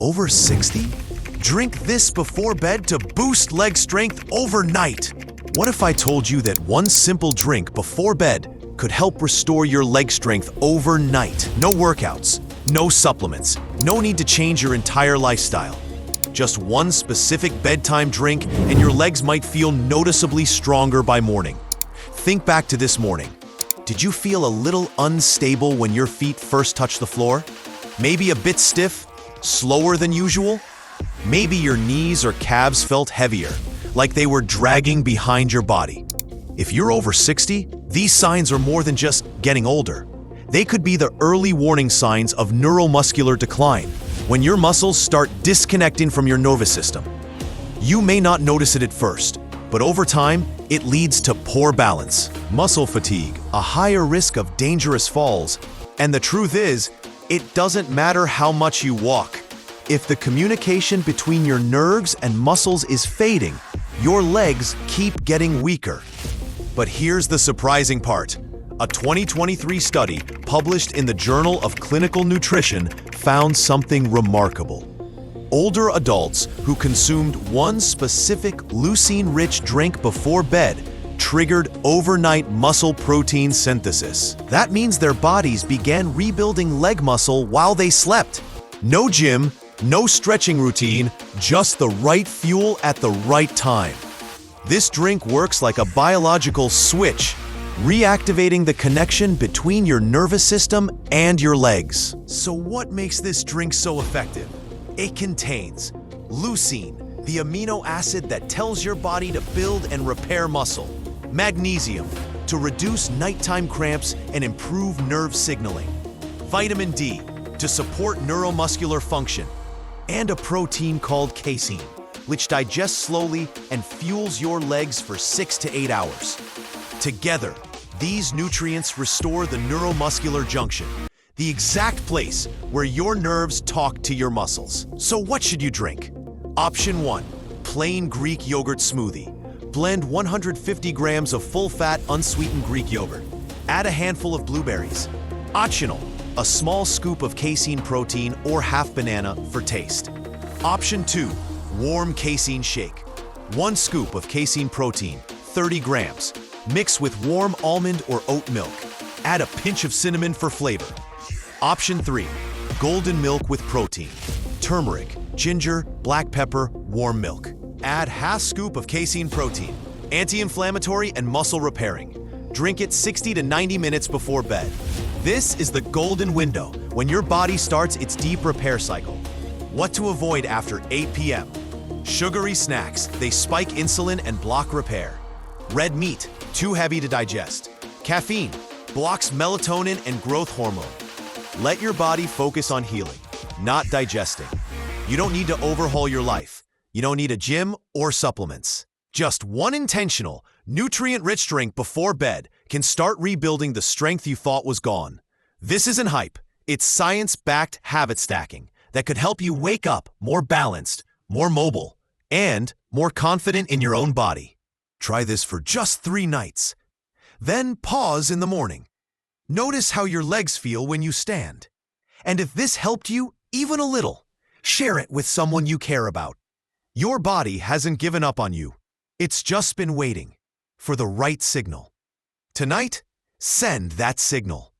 Over 60? Drink this before bed to boost leg strength overnight. What if I told you that one simple drink before bed could help restore your leg strength overnight? No workouts, no supplements, no need to change your entire lifestyle. Just one specific bedtime drink and your legs might feel noticeably stronger by morning. Think back to this morning. Did you feel a little unstable when your feet first touched the floor? Maybe a bit stiff, slower than usual? Maybe your knees or calves felt heavier, like they were dragging behind your body. If you're over 60, these signs are more than just getting older. They could be the early warning signs of neuromuscular decline, when your muscles start disconnecting from your nervous system. You may not notice it at first, but over time, it leads to poor balance, muscle fatigue, a higher risk of dangerous falls, and the truth is, it doesn't matter how much you walk. If the communication between your nerves and muscles is fading, your legs keep getting weaker. But here's the surprising part. A 2023 study published in the Journal of Clinical Nutrition found something remarkable. Older adults who consumed one specific leucine-rich drink before bed triggered overnight muscle protein synthesis. That means their bodies began rebuilding leg muscle while they slept. No gym, no stretching routine, just the right fuel at the right time. This drink works like a biological switch, reactivating the connection between your nervous system and your legs. So what makes this drink so effective? It contains leucine, the amino acid that tells your body to build and repair muscle, magnesium, to reduce nighttime cramps and improve nerve signaling, vitamin D, to support neuromuscular function, and a protein called casein, which digests slowly and fuels your legs for 6 to 8 hours. Together, these nutrients restore the neuromuscular junction, the exact place where your nerves talk to your muscles. So what should you drink? Option 1, plain Greek yogurt smoothie. Blend 150 grams of full-fat, unsweetened Greek yogurt. Add a handful of blueberries. Optional, a small scoop of casein protein or half banana for taste. Option 2, warm casein shake. 1 scoop of casein protein, 30 grams. Mix with warm almond or oat milk. Add a pinch of cinnamon for flavor. Option 3, golden milk with protein. Turmeric, ginger, black pepper, warm milk. Add half scoop of casein protein, anti-inflammatory and muscle repairing. Drink it 60 to 90 minutes before bed. This is the golden window when your body starts its deep repair cycle. What to avoid after 8 p.m. Sugary snacks, they spike insulin and block repair. Red meat, too heavy to digest. Caffeine, blocks melatonin and growth hormone. Let your body focus on healing, not digesting. You don't need to overhaul your life. You don't need a gym or supplements. Just one intentional, nutrient-rich drink before bed can start rebuilding the strength you thought was gone. This isn't hype. It's science-backed habit stacking that could help you wake up more balanced, more mobile, and more confident in your own body. Try this for just 3 nights. Then pause in the morning. Notice how your legs feel when you stand. And if this helped you even a little, share it with someone you care about. Your body hasn't given up on you. It's just been waiting for the right signal. Tonight, send that signal.